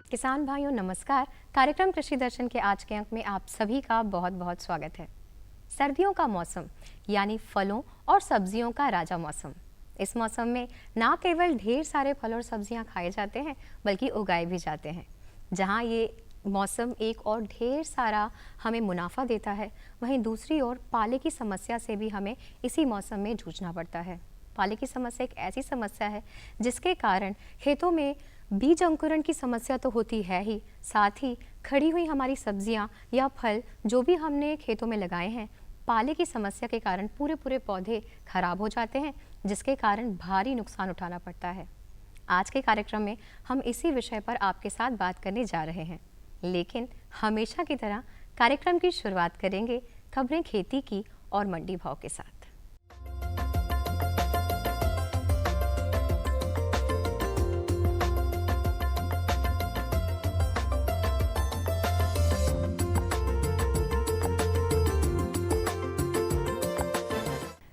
किसान भाइयों नमस्कार। कार्यक्रम कृषि दर्शन के आज के अंक में आप सभी का बहुत बहुत स्वागत है। सर्दियों का मौसम यानी फलों और सब्जियों का राजा मौसम। इस मौसम में ना केवल ढेर सारे फल और सब्जियां खाए जाते हैं बल्कि उगाए भी जाते हैं। जहां ये मौसम एक और ढेर सारा हमें मुनाफा देता है, वहीं दूसरी ओर पाले की समस्या से भी हमें इसी मौसम में जूझना पड़ता है। पाले की समस्या एक ऐसी समस्या है जिसके कारण खेतों में बीज अंकुरण की समस्या तो होती है ही, साथ ही खड़ी हुई हमारी सब्जियां या फल जो भी हमने खेतों में लगाए हैं, पाले की समस्या के कारण पूरे पूरे पौधे खराब हो जाते हैं, जिसके कारण भारी नुकसान उठाना पड़ता है। आज के कार्यक्रम में हम इसी विषय पर आपके साथ बात करने जा रहे हैं, लेकिन हमेशा की तरह कार्यक्रम की शुरुआत करेंगे खबरें खेती की और मंडी भाव के साथ।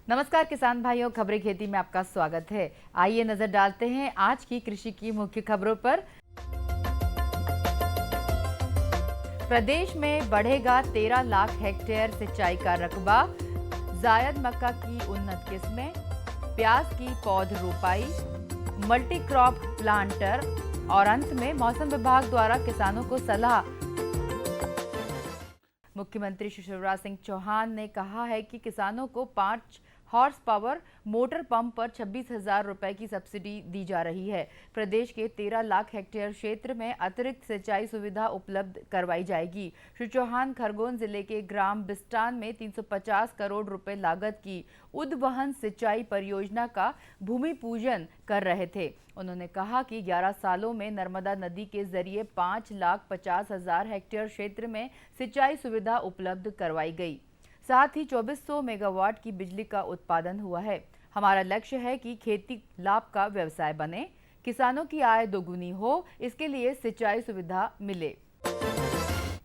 नमस्कार किसान भाइयों, खबरें खेती में आपका स्वागत है। आइए नजर डालते हैं आज की कृषि की मुख्य खबरों पर। प्रदेश में बढ़ेगा 13 लाख हेक्टेयर सिंचाई का रकबा, जायद मक्का की उन्नत किस्में, प्याज की पौध रोपाई, मल्टी क्रॉप प्लांटर और अंत में मौसम विभाग द्वारा किसानों को सलाह। मुख्यमंत्री श्री शिवराज सिंह चौहान ने कहा है कि किसानों को 5 हॉर्स पावर मोटर पंप पर 26,000 रुपए की सब्सिडी दी जा रही है। प्रदेश के 13 लाख हेक्टेयर क्षेत्र में अतिरिक्त सिंचाई सुविधा उपलब्ध करवाई जाएगी। श्री चौहान खरगोन जिले के ग्राम बिस्टान में 350 करोड़ रुपए लागत की उद्वहन सिंचाई परियोजना का भूमि पूजन कर रहे थे। उन्होंने कहा कि 11 सालों में नर्मदा नदी के जरिए 5,50,000 हेक्टेयर क्षेत्र में सिंचाई सुविधा उपलब्ध करवाई गई। साथ ही 2400 मेगावाट की बिजली का उत्पादन हुआ है। हमारा लक्ष्य है कि खेती लाभ का व्यवसाय बने, किसानों की आय दोगुनी हो, इसके लिए सिंचाई सुविधा मिले।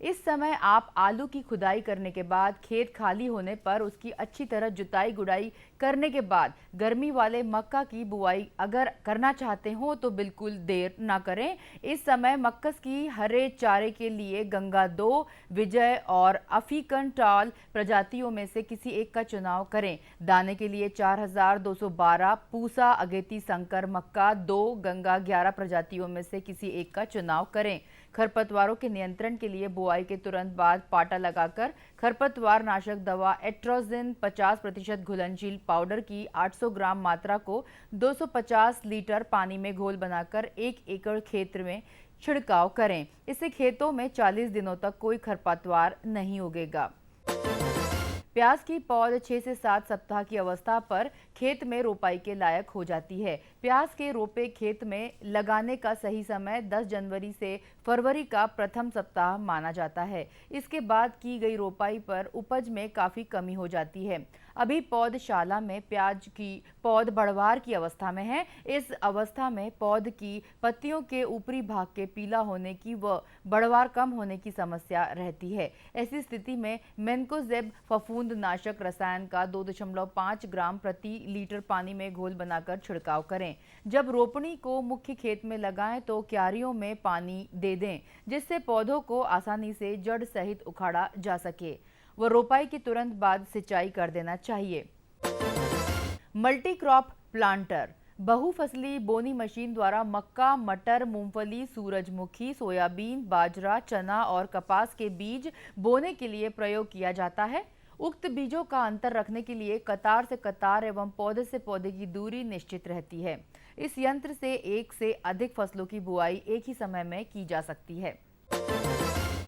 इस समय आप आलू की खुदाई करने के बाद खेत खाली होने पर उसकी अच्छी तरह जुताई गुड़ाई करने के बाद गर्मी वाले मक्का की बुआई अगर करना चाहते हो तो बिल्कुल देर ना करें। इस समय मक्कस की हरे चारे के लिए गंगा 2, विजय और अफ्रीकन टाल प्रजातियों में से किसी एक का चुनाव करें। दाने के लिए 4212 पूसा अगेती संकर मक्का 2, गंगा 11 प्रजातियों में से किसी एक का चुनाव करें। खरपतवारों के नियंत्रण के लिए बुआई के तुरंत बाद पाटा लगाकर खरपतवार नाशक दवा एट्रोजिन 50% घुलनशील पाउडर की 800 ग्राम मात्रा को 250 लीटर पानी में घोल बनाकर 1 एकड़ खेत में छिड़काव करें। इससे खेतों में 40 दिनों तक कोई खरपतवार नहीं उगेगा। प्याज की पौध 6 से 7 सप्ताह की अवस्था पर खेत में रोपाई के लायक हो जाती है। प्याज के रोपे खेत में लगाने का सही समय 10 जनवरी से फरवरी का प्रथम सप्ताह माना जाता है। इसके बाद की गई रोपाई पर उपज में काफ़ी कमी हो जाती है। अभी पौधशाला में प्याज की पौध बढ़वार की अवस्था में है। इस अवस्था में पौध की पत्तियों के ऊपरी भाग के पीला होने की व बढ़वार कम होने की समस्या रहती है। ऐसी स्थिति में मेन्कोजेब फफूंद नाशक रसायन का 2.5 ग्राम प्रति लीटर पानी में घोल बनाकर छिड़काव करें। जब रोपणी को मुख्य खेत में लगाएं तो क्यारियों में पानी दे दें, जिससे पौधों को आसानी से जड़ सहित उखाड़ा जा सके व रोपाई के तुरंत बाद सिंचाई कर देना चाहिए। मल्टी क्रॉप प्लांटर बहुफसली बोनी मशीन द्वारा मक्का, मटर, मूंगफली, सूरजमुखी, सोयाबीन, बाजरा, चना और कपास के बीज बोने के लिए प्रयोग किया जाता है। उक्त बीजों का अंतर रखने के लिए कतार से कतार एवं पौधे से पौधे की दूरी निश्चित रहती है। इस यंत्र से एक से अधिक फसलों की बुआई एक ही समय में की जा सकती है।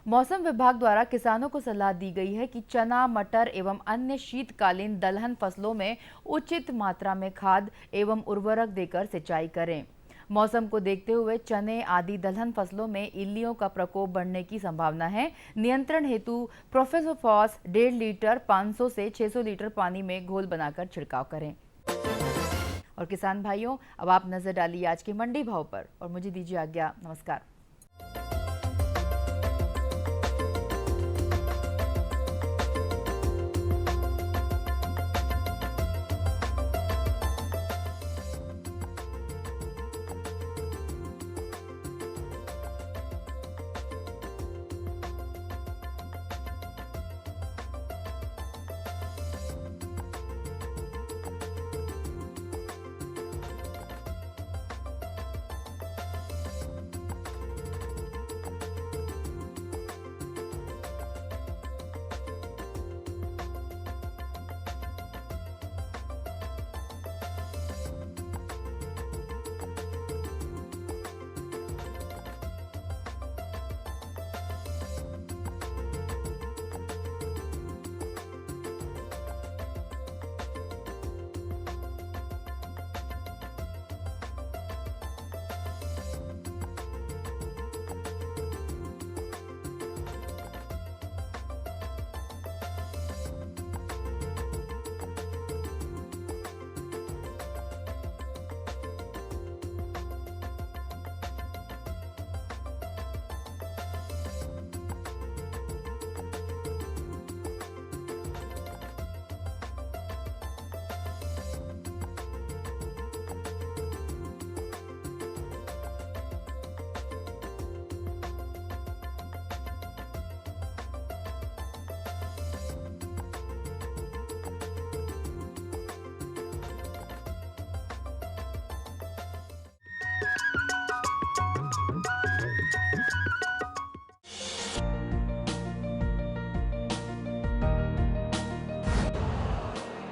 मौसम विभाग द्वारा किसानों को सलाह दी गई है कि चना, मटर एवं अन्य शीतकालीन दलहन फसलों में उचित मात्रा में खाद एवं उर्वरक देकर सिंचाई करें। मौसम को देखते हुए चने आदि दलहन फसलों में इल्लियों का प्रकोप बढ़ने की संभावना है। नियंत्रण हेतु प्रोफेसोफॉस 1.5 लीटर 500 से 600 लीटर पानी में घोल बनाकर छिड़काव करें। और किसान भाइयों, अब आप नजर डालिए आज के मंडी भाव पर और मुझे दीजिए आज्ञा। नमस्कार।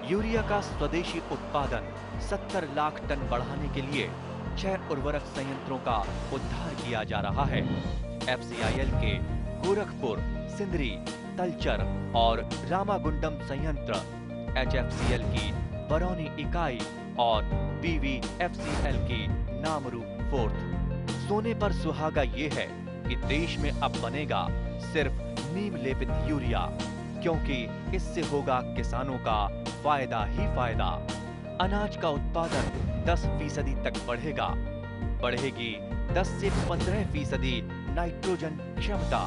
यूरिया का स्वदेशी उत्पादन 70 लाख टन बढ़ाने के लिए 6 उर्वरक संयंत्रों का उद्धार किया जा रहा है। FCIL के गोरखपुर, सिंदरी, तलचर और रामागुंडम संयंत्र, HFCL की बरौनी इकाई और BVFCL की नामरू फोर्थ। सोने पर सुहागा ये है कि देश में अब बनेगा सिर्फ नीम लेपित यूरिया, क्योंकि इससे होगा किसानों का फायदा ही फायदा। अनाज का उत्पादन 10% तक बढ़ेगा। बढ़ेगी 10 से 15% नाइट्रोजन क्षमता।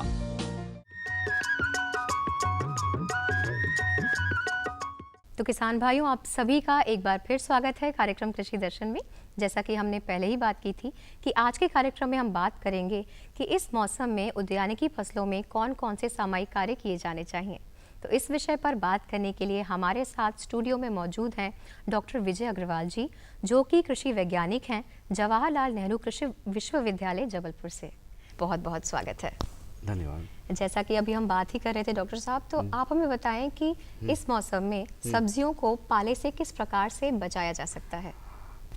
तो किसान भाइयों, आप सभी का एक बार फिर स्वागत है कार्यक्रम कृषि दर्शन में। जैसा कि हमने पहले ही बात की थी कि आज के कार्यक्रम में हम बात करेंगे कि इस मौसम में उद्यानिकी फसलों में कौन कौन से सामयिक कार्य किए जाने चाहिए। तो इस विषय पर बात करने के लिए हमारे साथ स्टूडियो में मौजूद हैं डॉक्टर विजय अग्रवाल जी, जो कि कृषि वैज्ञानिक हैं जवाहरलाल नेहरू कृषि विश्वविद्यालय जबलपुर से। बहुत बहुत स्वागत है। धन्यवाद। जैसा कि अभी हम बात ही कर रहे थे डॉक्टर साहब, तो आप हमें बताएं कि इस मौसम में सब्जियों को पाले से किस प्रकार से बचाया जा सकता है।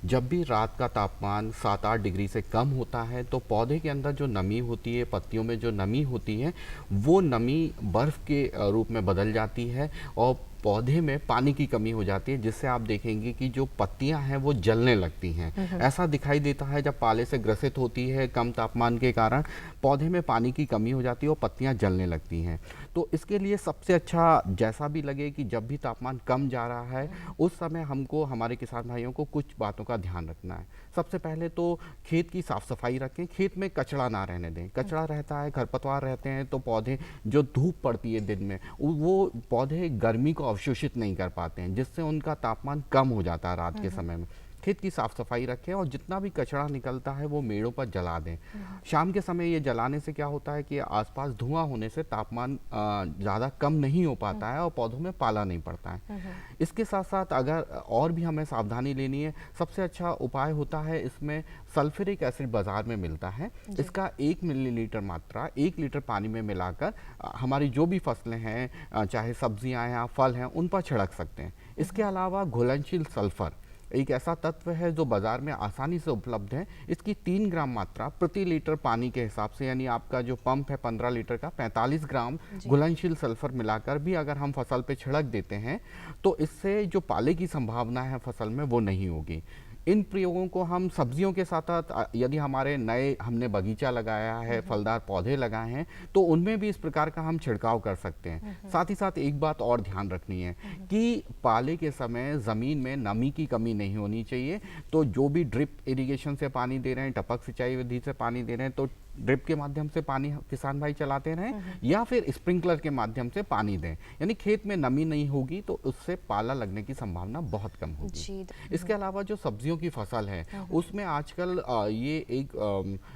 जब भी रात का तापमान 7-8 डिग्री से कम होता है तो पौधे के अंदर जो नमी होती है, पत्तियों में जो नमी होती है, वो नमी बर्फ के रूप में बदल जाती है और पौधे में पानी की कमी हो जाती है, जिससे आप देखेंगे कि जो पत्तियां हैं वो जलने लगती हैं। ऐसा दिखाई देता है जब पाले से ग्रसित होती है कम तापमान के कारण, पौधे में पानी की कमी हो जाती है और पत्तियां जलने लगती हैं। तो इसके लिए सबसे अच्छा, जैसा भी लगे कि जब भी तापमान कम जा रहा है उस समय हमको, हमारे किसान भाइयों को कुछ बातों का ध्यान रखना है। सबसे पहले तो खेत की साफ सफाई रखें, खेत में कचरा ना रहने दें। कचरा रहता है, खरपतवार रहते हैं तो पौधे, जो धूप पड़ती है दिन में, वो पौधे गर्मी को अवशोषित नहीं कर पाते हैं, जिससे उनका तापमान कम हो जाता है रात के समय में। खेत की साफ सफाई रखें और जितना भी कचरा निकलता है वो मेड़ों पर जला दें। शाम के समय ये जलाने से क्या होता है कि आसपास धुआं होने से तापमान ज़्यादा कम नहीं हो पाता है और पौधों में पाला नहीं पड़ता है। इसके साथ साथ अगर और भी हमें सावधानी लेनी है, सबसे अच्छा उपाय होता है, इसमें सल्फ्यूरिक एसिड बाजार में मिलता है। इसका 1 मिलीलीटर मात्रा 1 लीटर पानी में मिलाकर हमारी जो भी फसलें हैं, चाहे सब्जियां हैं, फल हैं, उन पर छिड़क सकते हैं। इसके अलावा घुलनशील सल्फर एक ऐसा तत्व है जो बाजार में आसानी से उपलब्ध है। इसकी 3 ग्राम मात्रा प्रति लीटर पानी के हिसाब से, यानी आपका जो पंप है 15 लीटर का, 45 ग्राम घुलनशील सल्फर मिलाकर भी अगर हम फसल पे छिड़क देते हैं तो इससे जो पाले की संभावना है फसल में वो नहीं होगी। इन प्रयोगों को हम सब्जियों के साथ साथ, यदि हमारे नए हमने बगीचा लगाया है, फलदार पौधे लगाए हैं, तो उनमें भी इस प्रकार का हम छिड़काव कर सकते हैं। साथ ही साथ एक बात और ध्यान रखनी है कि पाले के समय ज़मीन में नमी की कमी नहीं होनी चाहिए। तो जो भी ड्रिप इरिगेशन से पानी दे रहे हैं, टपक सिंचाई विधि से पानी दे रहे हैं, तो ड्रिप के माध्यम से पानी किसान भाई चलाते रहें या फिर स्प्रिंकलर के माध्यम से पानी दें। यानी खेत में नमी नहीं होगी तो उससे पाला लगने की संभावना बहुत कम होगी। इसके अलावा जो सब्जियों की फसल है उसमें आजकल ये एक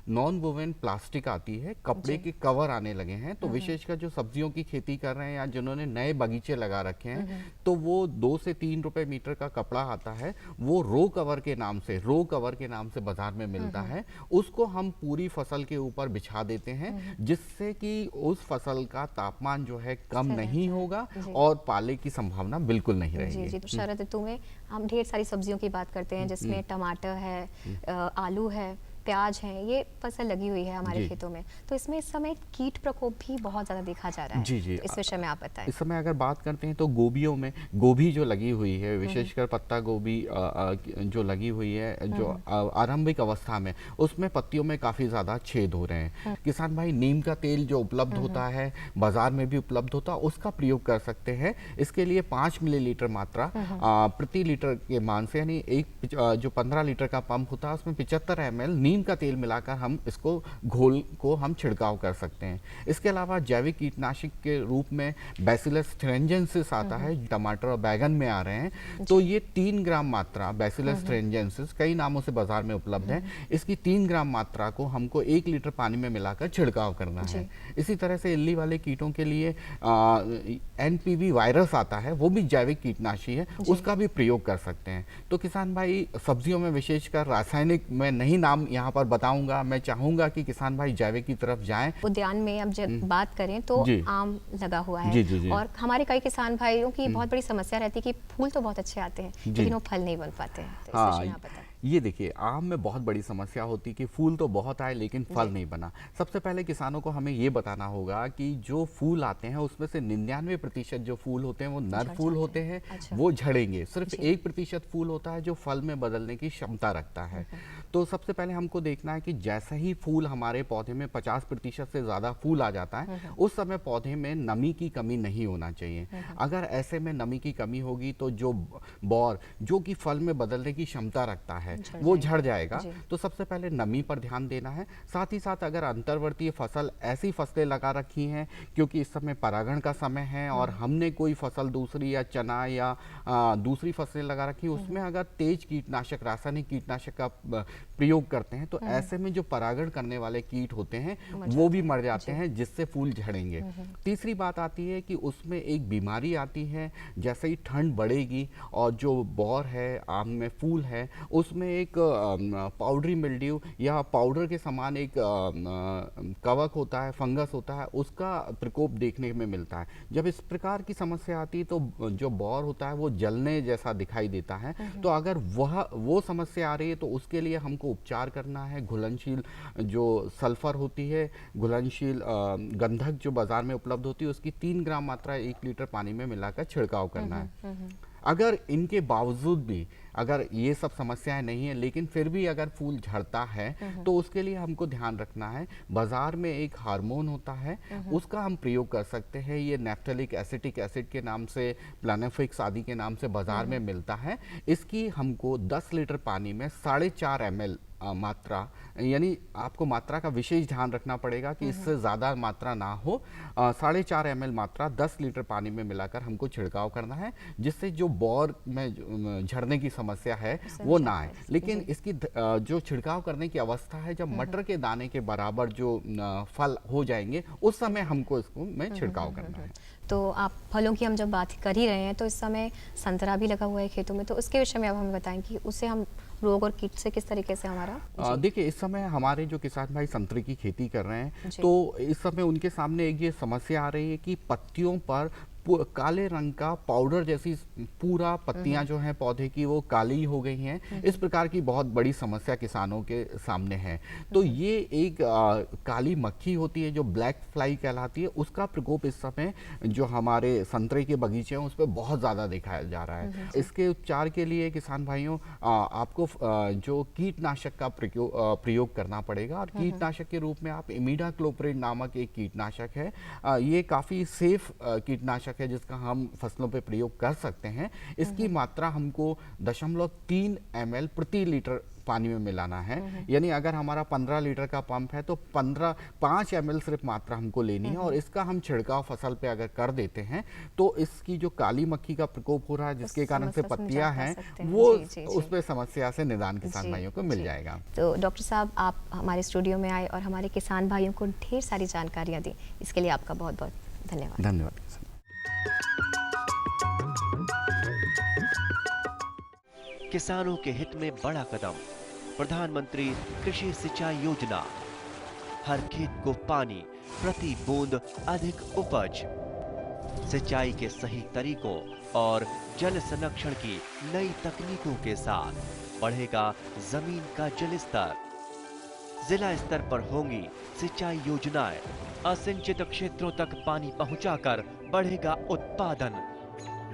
नॉन वोवेन प्लास्टिक आती है, कपड़े के कवर आने लगे हैं। तो विशेषकर जो सब्जियों की खेती कर रहे हैं या जिन्होंने नए बगीचे लगा रखे हैं, तो वो 2 से 3 रुपए मीटर का कपड़ा आता है, वो रो कवर के नाम से बाजार में मिलता है। उसको हम पूरी फसल के ऊपर बिछा देते हैं, जिससे कि उस फसल का तापमान जो है कम नहीं होगा और पाले की संभावना बिल्कुल नहीं रहेगी। जी, तो शरद ऋतु में हम ढेर सारी सब्जियों की बात करते हैं, जिसमें टमाटर है, आलू है, प्याज है, ये फसल लगी हुई है हमारे खेतों में। तो इसमें इस समय कीट प्रकोप भी बहुत ज़्यादा देखा जा रहा है। जी जी, तो इस विषय में आप बताएं। इस समय अगर बात करते हैं तो गोभियों में, गोभी जो लगी हुई है, विशेषकर पत्ता गोभी जो लगी हुई है, जो आरंभिक अवस्था में, उसमें पत्तियों में काफ़ी ज़्यादा छेद हो रहे हैं। किसान भाई नीम का तेल जो उपलब्ध होता है, बाजार में भी उपलब्ध होता है, उसका प्रयोग कर सकते हैं। इसके लिए 5 मिलीलीटर मात्रा प्रति लीटर के मान से, यानी एक जो 15 लीटर का पंप होता है उसमें 75 ml नीम का तेल मिलाकर हम इसको घोल को हम छिड़काव कर सकते हैं। इसके अलावा जैविक कीटनाशक के रूप में बैसिलस थ्रेंजेंसिस आता है, टमाटर और बैगन में आ रहे हैं। तो ये 3 ग्राम मात्रा बैसिलस थ्रेंजेंसिस कई नामों से बाजार में उपलब्ध है। इसकी 3 ग्राम मात्रा को हमको 1 लीटर पानी में मिलाकर छिड़काव करना है। इसी तरह से इल्ली वाले कीटों के लिए NPV वायरस आता है, वो भी जैविक कीटनाशी है, उसका भी प्रयोग कर सकते हैं। तो किसान भाई सब्जियों में विशेषकर रासायनिक, मैं नहीं नाम यहाँ पर बताऊंगा। मैं चाहूंगा कि किसान भाई जैविक की तरफ जाएं। उद्यान में अब जब बात करें तो जी। आम लगा हुआ है। जी, जी, जी। और हमारे कई किसान भाइयों की बहुत बड़ी समस्या रहती है कि फूल तो बहुत अच्छे आते हैं जी। लेकिन वो फल नहीं बन पाते हैं। तो इस हाँ, विषय में आप बताएं। ये देखिए, आम में बहुत बड़ी समस्या होती कि फूल तो बहुत आए लेकिन फल जी। नहीं बना। सबसे पहले किसानों को हमें ये बताना होगा कि जो फूल आते हैं उसमें से 99% जो फूल होते हैं वो नर झड़ फूल जाते होते हैं। हैं, अच्छा। वो झड़ेंगे। सिर्फ जी। 1% फूल होता है जो फल में बदलने की क्षमता रखता है। तो सबसे पहले हमको देखना है कि जैसा ही फूल हमारे पौधे में 50% से ज़्यादा फूल आ जाता है, उस समय पौधे में नमी की कमी नहीं होना चाहिए। अगर ऐसे में नमी की कमी होगी तो जो बौर जो कि फल में बदलने की क्षमता रखता है वो झड़ जाएगा। जी। तो सबसे पहले नमी पर ध्यान देना है। साथ ही साथ अगर अंतर्वर्तीय फसल ऐसी फसलें लगा रखी हैं क्योंकि इस समय परागण का समय है और हमने कोई फसल दूसरी या चना या दूसरी फसलें लगा रखी, उसमें अगर तेज कीटनाशक, रासायनिक कीटनाशक का प्रयोग करते हैं तो ऐसे में जो परागण करने वाले कीट होते हैं वो भी मर जाते हैं, जिससे फूल झड़ेंगे। तीसरी बात आती है कि उसमें एक बीमारी आती है, जैसे ही ठंड बढ़ेगी और जो बौर है, आम में फूल है, उसमें एक पाउडरी मिल्ड्यू या पाउडर के समान एक कवक होता है, फंगस होता है, उसका प्रकोप देखने में मिलता है। जब इस प्रकार की समस्या आती है तो जो बौर होता है वो जलने जैसा दिखाई देता है। तो अगर वो समस्या आ रही है तो उसके लिए हमको उपचार करना है। घुलनशील जो सल्फर होती है, घुलनशील गंधक जो बाजार में उपलब्ध होती है, उसकी 3 ग्राम मात्रा 1 लीटर पानी में मिलाकर छिड़काव करना है। अगर इनके बावजूद भी अगर ये सब समस्याएं नहीं है लेकिन फिर भी अगर फूल झड़ता है तो उसके लिए हमको ध्यान रखना है। बाजार में एक हार्मोन होता है, उसका हम प्रयोग कर सकते हैं। ये नैफ्थेलिक एसिटिक एसिड के नाम से, प्लानेफिक्स आदि के नाम से बाजार में मिलता है। इसकी हमको 10 लीटर पानी में 4.5 ml मात्रा, यानी आपको मात्रा का विशेष ध्यान रखना पड़ेगा कि इससे ज़्यादा मात्रा ना हो। 4.5 ml मात्रा 10 लीटर पानी में मिलाकर हमको छिड़काव करना है, जिससे जो बौर में झड़ने की समस्या है वो ना आए। लेकिन इसकी जो छिड़काव करने की अवस्था है जब मटर के दाने के बराबर जो फल हो जाएंगे, उस समय हमको इसको में छिड़काव करना है। तो आप फलों की हम जब बात कर ही रहे हैं तो इस समय संतरा भी लगा हुआ है खेतों में, तो उसके विषय में अब हमें बताएं कि उसे हम रोग और कीट से किस तरीके से हमारा। देखिए, इस समय हमारे जो किसान भाई संतरे की खेती कर रहे हैं जी। तो इस समय उनके सामने एक ये समस्या आ रही है कि पत्तियों पर काले रंग का पाउडर जैसी पूरा पत्तियां जो हैं पौधे की वो काली हो गई हैं। इस प्रकार की बहुत बड़ी समस्या किसानों के सामने है। तो ये एक काली मक्खी होती है जो ब्लैक फ्लाई कहलाती है, उसका प्रकोप इस समय जो हमारे संतरे के बगीचे हैं उस पर बहुत ज़्यादा दिखाया जा रहा है। इसके उपचार के लिए किसान भाइयों आपको जो कीटनाशक का प्रयोग करना पड़ेगा और कीटनाशक के रूप में आप इमिडाक्लोप्रिड नामक एक कीटनाशक है, ये काफ़ी सेफ कीटनाशक है जिसका हम फसलों पे प्रयोग कर सकते हैं। इसकी मात्रा हमको 0.3 ml प्रति लीटर पानी में मिलाना है। यानी अगर हमारा 15 लीटर का पंप है तो 5 ml सिर्फ मात्रा हमको लेनी है और इसका हम छिड़काव फसल पे अगर कर देते हैं तो इसकी जो काली मक्खी का प्रकोप हो रहा है जिसके कारण से पत्तियां हैं वो उस पे समस्या से निदान किसान भाइयों को मिल जाएगा। तो डॉक्टर साहब, आप हमारे स्टूडियो में आए और हमारे किसान भाइयों को ढेर सारी जानकारियाँ दी, इसके लिए आपका बहुत बहुत धन्यवाद। धन्यवाद। किसानों के हित में बड़ा कदम, प्रधानमंत्री कृषि सिंचाई योजना। हर खेत को पानी, प्रति बूंद अधिक उपज। सिंचाई के सही तरीकों और जल संरक्षण की नई तकनीकों के साथ बढ़ेगा जमीन का जल स्तर। जिला स्तर पर होंगी सिंचाई योजनाएं। असिंचित क्षेत्रों तक पानी पहुंचाकर बढ़ेगा उत्पादन।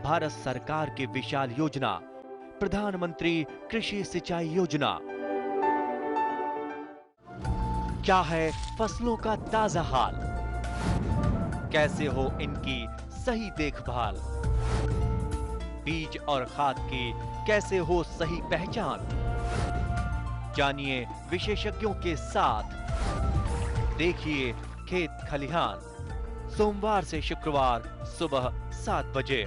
भारत सरकार की विशाल योजना प्रधानमंत्री कृषि सिंचाई योजना। क्या है फसलों का ताजा हाल, कैसे हो इनकी सही देखभाल, बीज और खाद की कैसे हो सही पहचान। जानिए विशेषज्ञों के साथ, देखिए खेत खलिहान, सोमवार से शुक्रवार सुबह 7 बजे।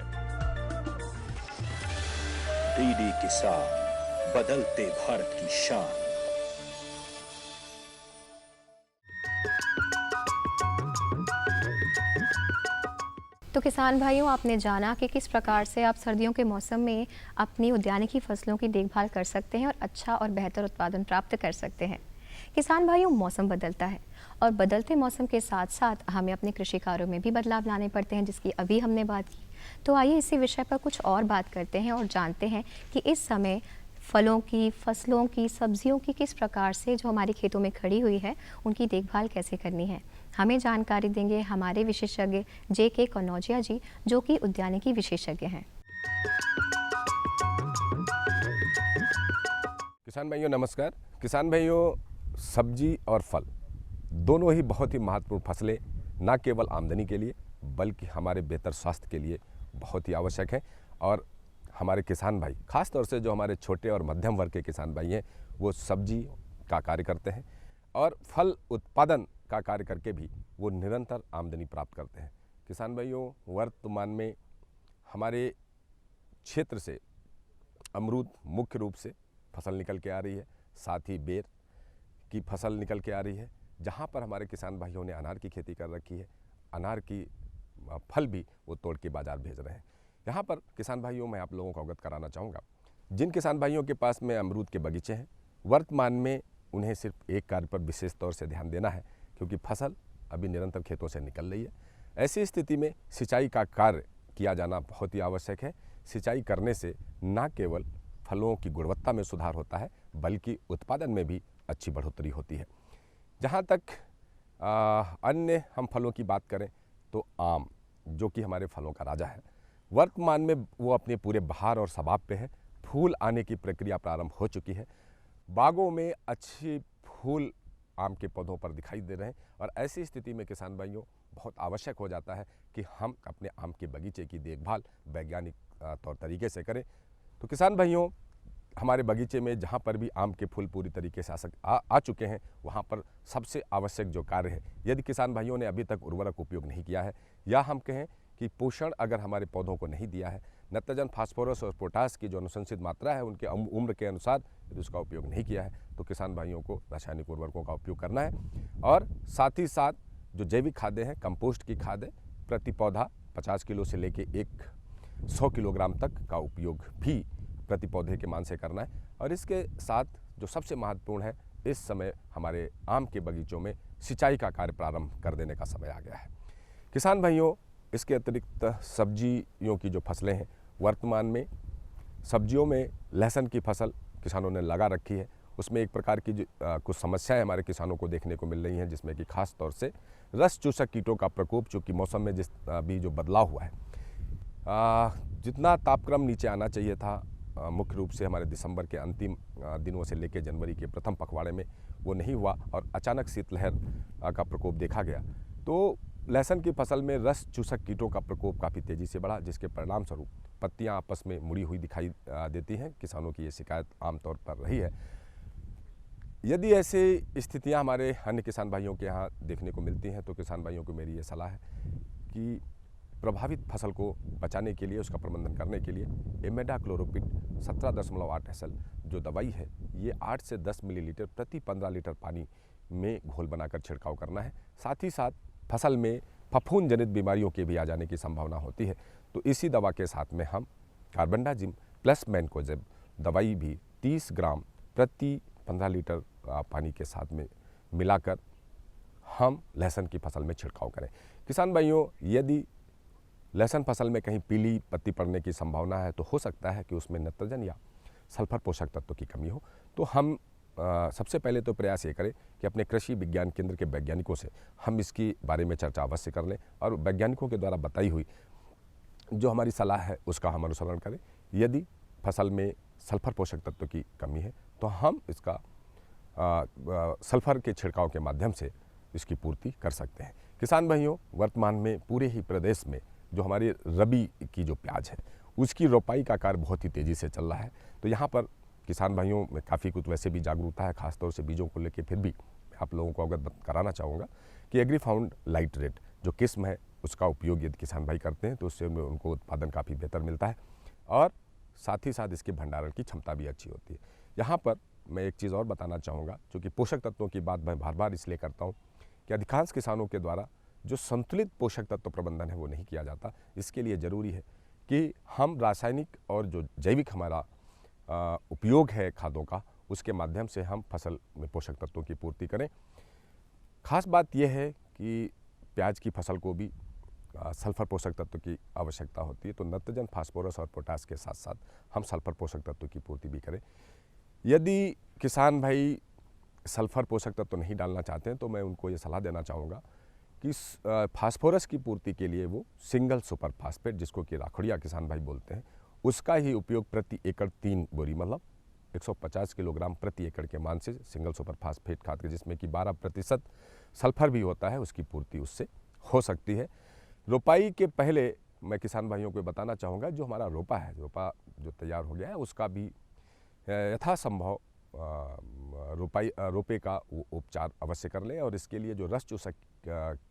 डीडी किसान, बदलते भारत की शान। तो किसान भाइयों, आपने जाना कि किस प्रकार से आप सर्दियों के मौसम में अपनी उद्यानिकी फसलों की देखभाल कर सकते हैं और अच्छा और बेहतर उत्पादन प्राप्त कर सकते हैं। किसान भाइयों, मौसम बदलता है और बदलते मौसम के साथ साथ हमें अपने कृषि कार्यों में भी बदलाव लाने पड़ते हैं, जिसकी अभी हमने बात की। तो आइए इसी विषय पर कुछ और बात करते हैं और जानते हैं कि इस समय फलों की, फसलों की, सब्जियों की किस प्रकार से जो हमारे खेतों में खड़ी हुई है उनकी देखभाल कैसे करनी है। हमें जानकारी देंगे हमारे विशेषज्ञ JK कनौजिया जी, जो कि उद्यानिकी विशेषज्ञ हैं। किसान भाइयों नमस्कार। किसान भाइयों, सब्जी और फल दोनों ही बहुत ही महत्वपूर्ण फसलें न केवल आमदनी के लिए बल्कि हमारे बेहतर स्वास्थ्य के लिए बहुत ही आवश्यक है। और हमारे किसान भाई, खास तौर से जो हमारे छोटे और मध्यम वर्ग के किसान भाई हैं, वो सब्जी का कार्य करते हैं और फल उत्पादन का कार्य करके भी वो निरंतर आमदनी प्राप्त करते हैं। किसान भाइयों, वर्तमान में हमारे क्षेत्र से अमरूद मुख्य रूप से फसल निकल के आ रही है, साथ ही बेर की फसल निकल के आ रही है। जहाँ पर हमारे किसान भाइयों ने अनार की खेती कर रखी है, अनार की फल भी वो तोड़ के बाज़ार भेज रहे हैं। यहाँ पर किसान भाइयों, मैं आप लोगों को अवगत कराना चाहूँगा, जिन किसान भाइयों के पास में अमरूद के बगीचे हैं, वर्तमान में उन्हें सिर्फ एक कार्य पर विशेष तौर से ध्यान देना है, क्योंकि फसल अभी निरंतर खेतों से निकल रही है। ऐसी स्थिति में सिंचाई का कार्य किया जाना बहुत ही आवश्यक है। सिंचाई करने से न केवल फलों की गुणवत्ता में सुधार होता है बल्कि उत्पादन में भी अच्छी बढ़ोतरी होती है। जहाँ तक अन्य हम फलों की बात करें तो आम, जो कि हमारे फलों का राजा है, वर्तमान में वो अपने पूरे बहार और सबाब पे है। फूल आने की प्रक्रिया प्रारंभ हो चुकी है। बागों में अच्छे फूल आम के पौधों पर दिखाई दे रहे हैं और ऐसी स्थिति में किसान भाइयों बहुत आवश्यक हो जाता है कि हम अपने आम के बगीचे की देखभाल वैज्ञानिक तौर तरीके से करें। तो किसान भाइयों, हमारे बगीचे में जहाँ पर भी आम के फूल पूरी तरीके से आ चुके हैं, वहाँ पर सबसे आवश्यक जो कार्य है, यदि किसान भाइयों ने अभी तक उर्वरक उपयोग नहीं किया है या हम कहें कि पोषण अगर हमारे पौधों को नहीं दिया है, नत्रजन, फास्फोरस और पोटास की जो अनुशंसित मात्रा है उनके उम्र के अनुसार यदि उसका उपयोग नहीं किया है, तो किसान भाइयों को रासायनिक उर्वरकों का उपयोग करना है। और साथ ही साथ जो जैविक खादें हैं, कंपोस्ट की खादें प्रति पौधा 50 किलो से लेके 100 किलोग्राम तक का उपयोग भी प्रति पौधे के मान से करना है। और इसके साथ जो सबसे महत्वपूर्ण है, इस समय हमारे आम के बगीचों में सिंचाई का कार्य प्रारंभ कर देने का समय आ गया है। किसान भाइयों, इसके अतिरिक्त सब्जियों की जो फसलें हैं, वर्तमान में सब्जियों में लहसुन की फसल किसानों ने लगा रखी है। उसमें एक प्रकार की कुछ समस्याएं हमारे किसानों को देखने को मिल रही हैं, जिसमें कि खास तौर से रस चूसक कीटों का प्रकोप, चूँकि मौसम में भी जो बदलाव हुआ है, जितना तापक्रम नीचे आना चाहिए था मुख्य रूप से हमारे दिसंबर के अंतिम दिनों से लेकर जनवरी के प्रथम पखवाड़े में, वो नहीं हुआ और अचानक शीतलहर का प्रकोप देखा गया। तो लहसुन की फसल में रस चूसक कीटों का प्रकोप काफ़ी तेज़ी से बढ़ा, जिसके परिणाम स्वरूप पत्तियां आपस में मुड़ी हुई दिखाई देती हैं। किसानों की ये शिकायत आमतौर पर रही है। यदि ऐसी स्थितियां हमारे अन्य किसान भाइयों के यहाँ देखने को मिलती हैं, तो किसान भाइयों को मेरी ये सलाह है कि प्रभावित फसल को बचाने के लिए, उसका प्रबंधन करने के लिए इमेडाक्लोरोपिड 17.8 SL जो दवाई है, ये 8 से 10 मिलीलीटर प्रति 15 लीटर पानी में घोल बनाकर छिड़काव करना है। साथ ही साथ फसल में फफूंद जनित बीमारियों के भी आ जाने की संभावना होती है, तो इसी दवा के साथ में हम कार्बेंडाजिम प्लस मैनकोजेब दवाई भी 30 ग्राम प्रति 15 लीटर पानी के साथ में मिलाकर हम लहसुन की फसल में छिड़काव करें। किसान भाइयों, यदि लहसुन फसल में कहीं पीली पत्ती पड़ने की संभावना है, तो हो सकता है कि उसमें नत्रजन या सल्फर पोषक तत्व की कमी हो। तो हम सबसे पहले तो प्रयास ये करें कि अपने कृषि विज्ञान केंद्र के वैज्ञानिकों से हम इसकी बारे में चर्चा अवश्य कर लें और वैज्ञानिकों के द्वारा बताई हुई जो हमारी सलाह है उसका हम अनुसरण करें। यदि फसल में सल्फर पोषक तत्व की कमी है, तो हम इसका सल्फर के छिड़काव के माध्यम से इसकी पूर्ति कर सकते हैं। किसान भाइयों, वर्तमान में पूरे ही प्रदेश में जो हमारी रबी की जो प्याज है, उसकी रोपाई का कार्य बहुत ही तेज़ी से चल रहा है। तो यहाँ पर किसान भाइयों में काफ़ी कुछ वैसे भी जागरूकता है, खासतौर से बीजों को लेकर। फिर भी आप लोगों को अवगत कराना चाहूँगा कि एग्रीफाउंड लाइट रेट जो किस्म है, उसका उपयोग यदि किसान भाई करते हैं तो उससे उनको उत्पादन काफ़ी बेहतर मिलता है और साथ ही साथ इसके भंडारण की क्षमता भी अच्छी होती है। यहाँ पर मैं एक चीज़ और बताना चाहूँगा, क्योंकि पोषक तत्वों की बात मैं बार बार इसलिए करता हूँ कि अधिकांश किसानों के द्वारा जो संतुलित पोषक तत्व प्रबंधन है वो नहीं किया जाता। इसके लिए ज़रूरी है कि हम रासायनिक और जो जैविक हमारा उपयोग है खादों का, उसके माध्यम से हम फसल में पोषक तत्वों की पूर्ति करें। खास बात यह है कि प्याज की फसल को भी सल्फर पोषक तत्व की आवश्यकता होती है, तो नाइट्रोजन, फास्फोरस और पोटास के साथ साथ हम सल्फर पोषक तत्व की पूर्ति भी करें। यदि किसान भाई सल्फर पोषक तत्व नहीं डालना चाहते हैं तो मैं उनको ये सलाह देना चाहूँगा कि फास्फोरस की पूर्ति के लिए वो सिंगल सुपर फास्फेट, जिसको कि राखड़िया किसान भाई बोलते हैं, उसका ही उपयोग प्रति एकड़ 3 बोरी मतलब 150 किलोग्राम प्रति एकड़ के मान से सिंगल सुपर फास्फेट खाद के, जिसमें कि 12% सल्फर भी होता है, उसकी पूर्ति उससे हो सकती है। रोपाई के पहले मैं किसान भाइयों को बताना चाहूँगा, जो हमारा रोपा जो तैयार हो गया है उसका भी यथासंभव रोपे का उपचार अवश्य कर लें। और इसके लिए जो रस चूसक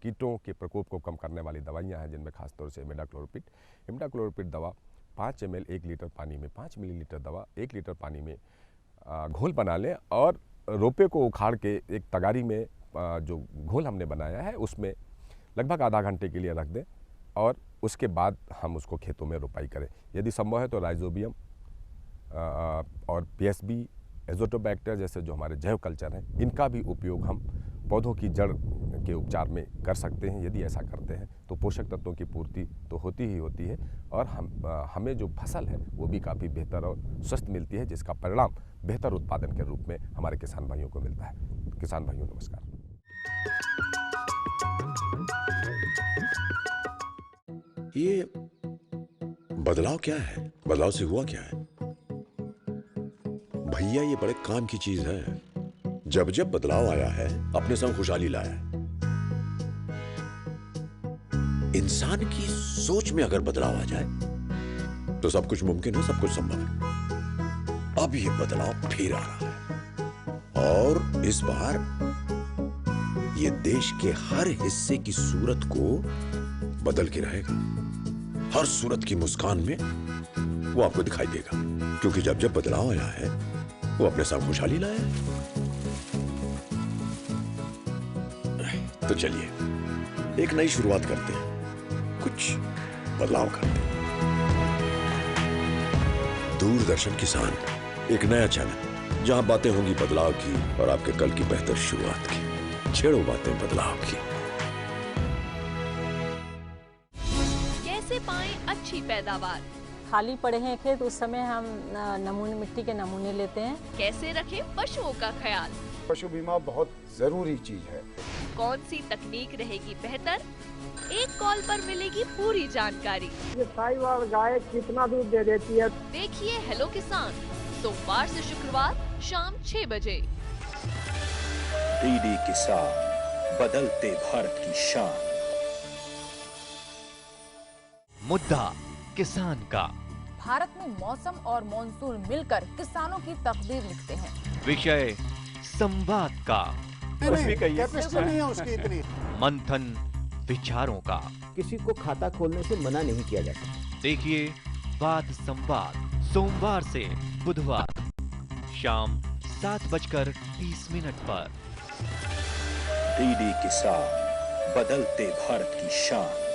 कीटों के प्रकोप को कम करने वाली दवाइयाँ हैं, जिनमें खासतौर से इमिडाक्लोरोपिड दवा 5 ml 1 लीटर पानी में, 5 मिलीलीटर दवा 1 लीटर पानी में घोल बना लें और रोपे को उखाड़ के एक तगारी में जो घोल हमने बनाया है उसमें लगभग आधा घंटे के लिए रख दें और उसके बाद हम उसको खेतों में रोपाई करें। यदि संभव है तो राइजोबियम और पीएसबी, एजोटोबैक्टर जैसे जो हमारे जैव कल्चर हैं, इनका भी उपयोग हम पौधों की जड़ के उपचार में कर सकते हैं। यदि ऐसा करते हैं तो पोषक तत्वों की पूर्ति तो होती ही होती है और हमें जो फसल है वो भी काफ़ी बेहतर और स्वस्थ मिलती है, जिसका परिणाम बेहतर उत्पादन के रूप में हमारे किसान भाइयों को मिलता है। किसान भाइयों नमस्कार। ये बदलाव क्या है? बदलाव से हुआ क्या है? भैया ये बड़े काम की चीज है। जब जब बदलाव आया है अपने संग खुशहाली लाया है। इंसान की सोच में अगर बदलाव आ जाए तो सब कुछ मुमकिन है, सब कुछ संभव है। अब ये बदलाव फिर आ रहा है और इस बार ये देश के हर हिस्से की सूरत को बदल के रहेगा। हर सूरत की मुस्कान में वो आपको दिखाई देगा, क्योंकि जब जब बदलाव आया है वो अपने साथ खुशहाली लाया है। तो चलिए एक नई शुरुआत करते हैं, कुछ बदलाव करते हैं। दूरदर्शन किसान, एक नया चैनल जहां बातें होंगी बदलाव की और आपके कल की बेहतर शुरुआत की। छेड़ो बातें बदलाव की। कैसे पाएं अच्छी पैदावार? खाली पड़े हैं खेत, उस समय हम नमूने, मिट्टी के नमूने लेते हैं। कैसे रखें पशुओं का ख्याल? पशु बीमा बहुत जरूरी चीज है। कौन सी तकनीक रहेगी बेहतर? एक कॉल पर मिलेगी पूरी जानकारी। ये साहिवाल गाय कितना दूध दे देती है? देखिए हेलो किसान, सोमवार से शुक्रवार शाम 6 बजे। डीडी किसान, बदलते भारत की शान। मुद्दा किसान का। भारत में मौसम और मॉनसून मिलकर किसानों की तकदीर लिखते हैं। विषय संवाद का। कैपेसिटी नहीं है उसकी इतनी। मंथन विचारों का। किसी को खाता खोलने से मना नहीं किया जाता। देखिए वाद संवाद सोमवार से बुधवार शाम 7:30 पर। डीडी किसान, बदलते भारत की शान।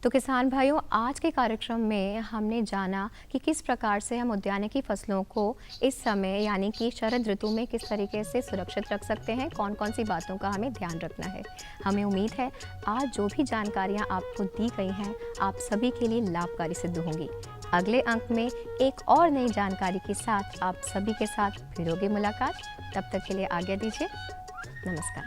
तो किसान भाइयों, आज के कार्यक्रम में हमने जाना कि किस प्रकार से हम उद्यानिकी फसलों को इस समय यानी कि शरद ऋतु में किस तरीके से सुरक्षित रख सकते हैं, कौन कौन सी बातों का हमें ध्यान रखना है। हमें उम्मीद है आज जो भी जानकारियां आपको दी गई हैं आप सभी के लिए लाभकारी सिद्ध होंगी। अगले अंक में एक और नई जानकारी के साथ आप सभी के साथ फिर होगी मुलाकात। तब तक के लिए आज्ञा दीजिए। नमस्कार।